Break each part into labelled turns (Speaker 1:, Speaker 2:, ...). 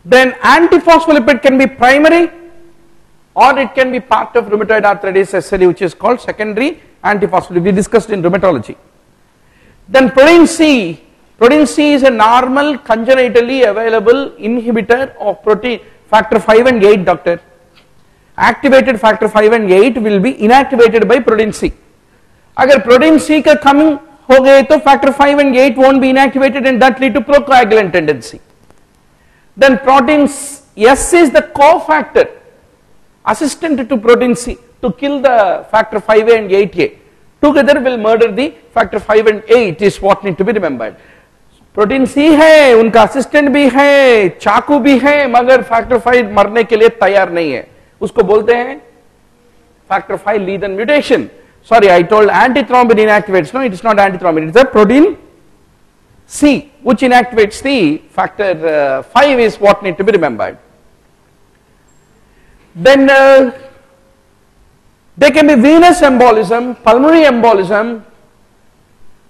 Speaker 1: Then antiphospholipid can be primary or it can be part of rheumatoid arthritis SLE, which is called secondary antiphospholipid. We discussed in rheumatology. Then protein C. Protein C is a normal congenitally available inhibitor of protein factor 5 and 8, doctor. Activated factor 5 and 8 will be inactivated by protein C. Agar protein C ka coming ho gaye to factor 5 and 8 won't be inactivated and that lead to procoagulant tendency. Then protein S is the cofactor, assistant to protein C to kill the factor 5A and 8A. Together will murder the factor 5 and 8 is what need to be remembered. Protein सी है, उनका assistant भी है, चाकू भी है, मगर factor 5 मरने के लिए तैयार नहीं है, उसको बोलते हैं factor 5 Leiden mutation. Sorry, I told antithrombin inactivates. No, it is not antithrombin. It is a protein C which inactivates the factor 5 is what need to be remembered. Then there can be venous embolism, pulmonary embolism,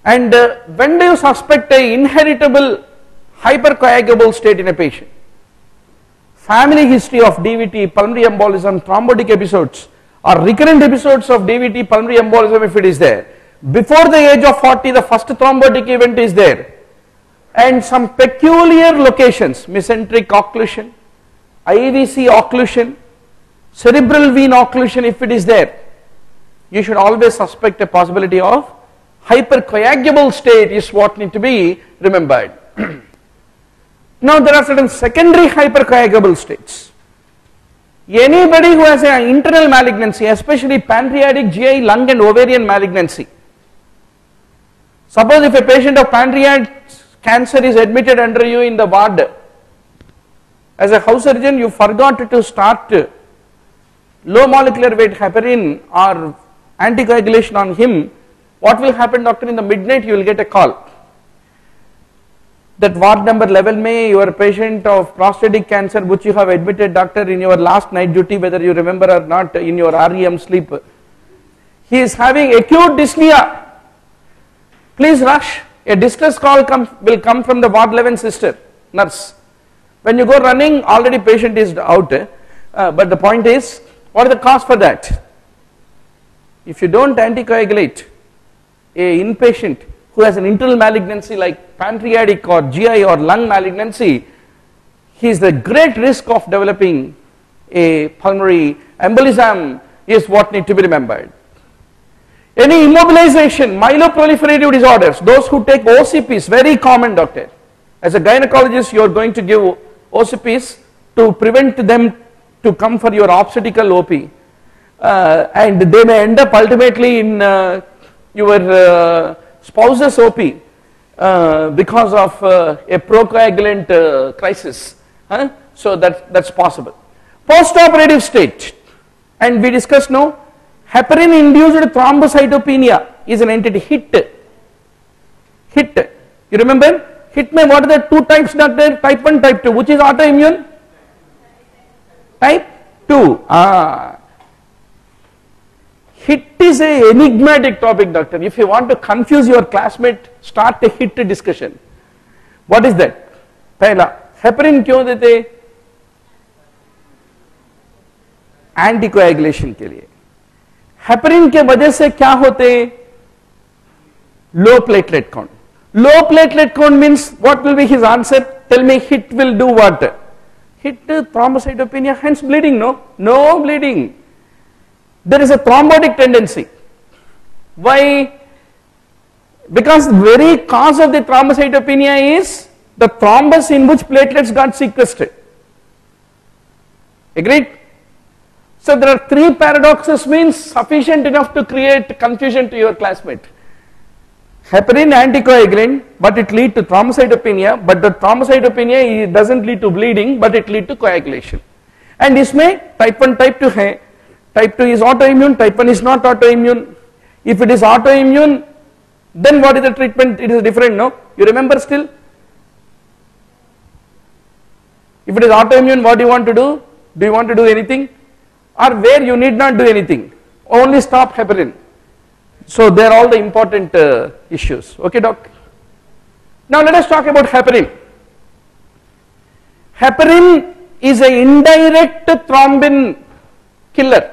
Speaker 1: and when do you suspect a inheritable hypercoagulable state in a patient? Family history of DVT, pulmonary embolism, thrombotic episodes, or recurrent episodes of DVT, pulmonary embolism if it is there. Before the age of 40, the first thrombotic event is there. And some peculiar locations, mesenteric occlusion, IVC occlusion, cerebral vein occlusion if it is there, you should always suspect a possibility of hypercoagulable state is what need to be remembered. Now there are certain secondary hypercoagulable states. Anybody who has an internal malignancy, especially pancreatic, GI, lung and ovarian malignancy. Suppose if a patient of pancreatic cancer is admitted under you in the ward, as a house surgeon you forgot to start low molecular weight heparin or anticoagulation on him, what will happen, doctor? In the midnight you will get a call that ward number 11 may your patient of prostatic cancer which you have admitted, doctor, in your last night duty, whether you remember or not, in your REM sleep, he is having acute dyspnea, please rush. A distress call will come from the ward 11 sister, nurse. When you go running, already patient is out, but the point is, what is the cause for that? If you don't anticoagulate a inpatient who has an internal malignancy like pancreatic or GI or lung malignancy, he is the great risk of developing a pulmonary embolism is what need to be remembered. Any immobilization, myeloproliferative disorders, those who take OCPs, very common, doctor. As a gynecologist, you are going to give OCPs to prevent them to come for your obstetrical OP, and they may end up ultimately in your spouse's OP because of a procoagulant crisis. So that's possible. Post-operative state, and we discussed now, heparin induced thrombocytopenia is an entity. HIT. You remember? HIT mein what are the two types, doctor? Type 1, type 2. Which is autoimmune? Type 2. HIT is a enigmatic topic, doctor. If you want to confuse your classmate, start a HIT discussion. What is that? Pehla, heparin क्यों देते? Anticoagulation के लिए. Heparin के वजह से क्या होते? Low platelet count. Low platelet count means what will be his answer? Tell me, HIT will do what? HIT thrombocytopenia, hence bleeding. No bleeding. There is a thrombotic tendency. Why? Because the very cause of the thrombocytopenia is the thrombus in which platelets got sequestered. Agreed? So there are three paradoxes means sufficient enough to create confusion to your classmate. Heparin anticoagulant, but it leads to thrombocytopenia, but the thrombocytopenia doesn't lead to bleeding, but it leads to coagulation. And इसमें type 1, type 2 है. Type 2 is autoimmune, type 1 is not autoimmune. If it is autoimmune, then what is the treatment? It is different, no? You remember still? If it is autoimmune, what do you want to do? Do you want to do anything? Or where you need not do anything, only stop heparin. So they are all the important issues. Okay, doc? Now let us talk about heparin. Heparin is an indirect thrombin killer.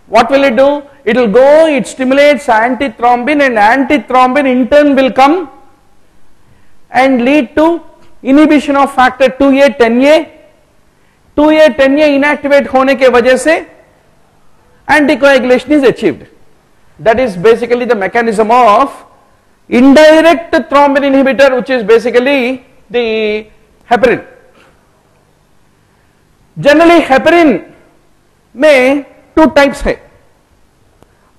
Speaker 1: What will it do? It will go, it stimulates antithrombin, and antithrombin in turn will come and lead to inhibition of factor 2A 10A. 2A 10A inactivate होने के वजह से anticoagulation is achieved. That is basically the mechanism of indirect thrombin inhibitor, which is basically the heparin. Generally heparin में two types है,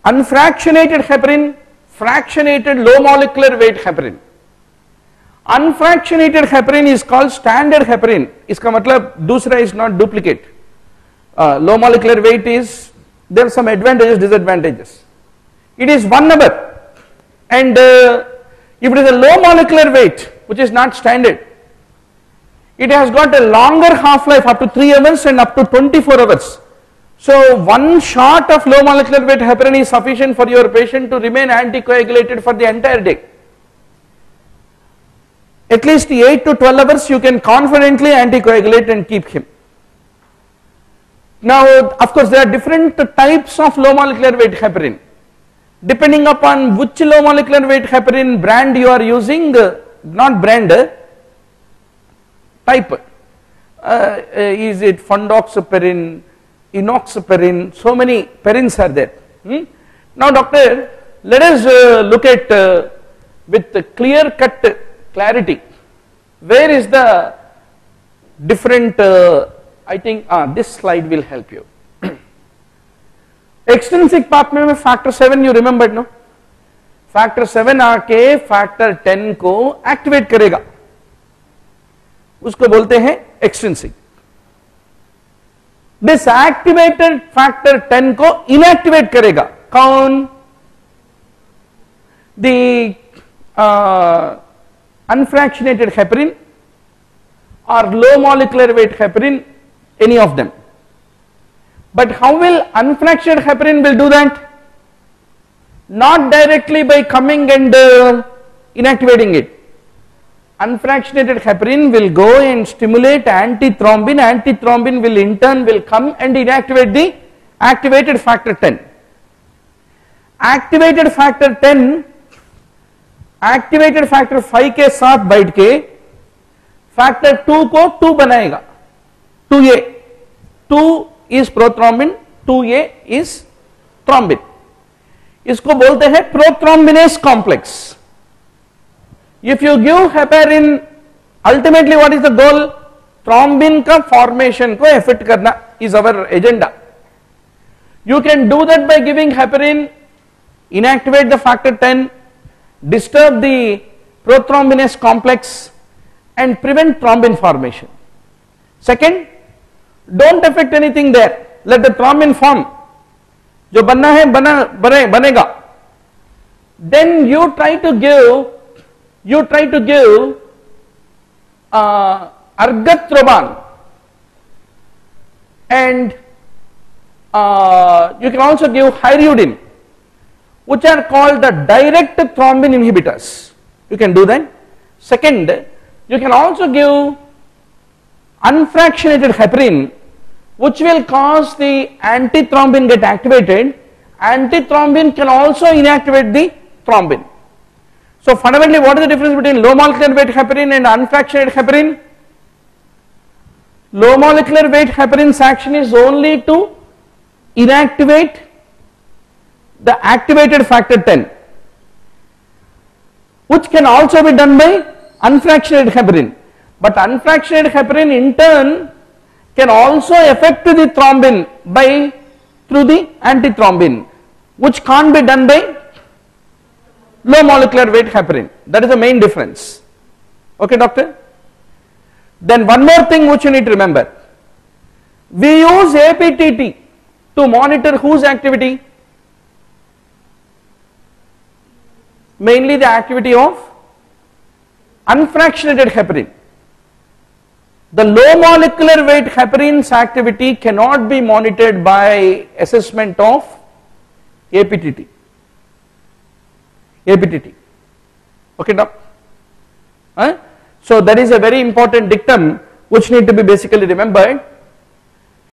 Speaker 1: unfractionated heparin, fractionated low molecular weight heparin. Unfractionated heparin is called standard heparin. इसका मतलब दूसरा is not duplicate. Low molecular weight is, there are some advantages, disadvantages. It is 1 hour, and if it is a low molecular weight, which is not standard, it has got a longer half-life up to 3 hours and up to 24 hours. So one shot of low molecular weight heparin is sufficient for your patient to remain anticoagulated for the entire day. At least 8 to 12 hours you can confidently anticoagulate and keep him. Now, of course, there are different types of low molecular weight heparin. Depending upon which low molecular weight heparin brand you are using, not brand, type. Is it fondoxaperin, enoxaperin, so many perins are there. Now, doctor, let us look at with clear cut clarity, where is the different, I think this slide will help you. Extrinsic part में factor 7 you remember, no? Factor 7 आके factor 10 को activate करेगा, उसको बोलते हैं extrinsic. This activated factor 10 को inactivate करेगा कौन? The unfractionated heparin or low molecular weight heparin, any of them. But how will unfractionated heparin will do that? Not directly by coming and inactivating it. Unfractionated heparin will go and stimulate antithrombin. Antithrombin will in turn will come and inactivate the activated factor 10. Activated factor 10 activated factor 5 के साथ बैठ के factor 2 को 2 बनाएगा, 2A. 2 is prothrombin, 2A is thrombin. इसको बोलते हैं prothrombinase complex. If you give heparin, ultimately what is the goal? Thrombin का फॉर्मेशन को इफेक्ट करना is our agenda. You can do that by giving heparin, inactivate the factor 10, disturb the prothrombinase complex and prevent thrombin formation. Second, don't affect anything there, let the thrombin form, जो बनना है बनेगा. Then you try to give argatroban, and you can also give hydrudin, which are called the direct thrombin inhibitors. You can do that. Second, you can also give unfractionated heparin, which will cause the antithrombin get activated. Antithrombin can also inactivate the thrombin. So fundamentally, what is the difference between low molecular weight heparin and unfractionated heparin? Low molecular weight heparin's action is only to inactivate the activated factor 10, which can also be done by unfractionated heparin. But unfractionated heparin in turn can also affect the thrombin through the antithrombin, which can't be done by low molecular weight heparin. That is the main difference. Okay, doctor? Then one more thing which you need to remember. We use APTT to monitor whose activity? Mainly the activity of unfractionated heparin. The low molecular weight heparin's activity cannot be monitored by assessment of APTT. Okay, doc? So that is a very important dictum which need to be basically remembered.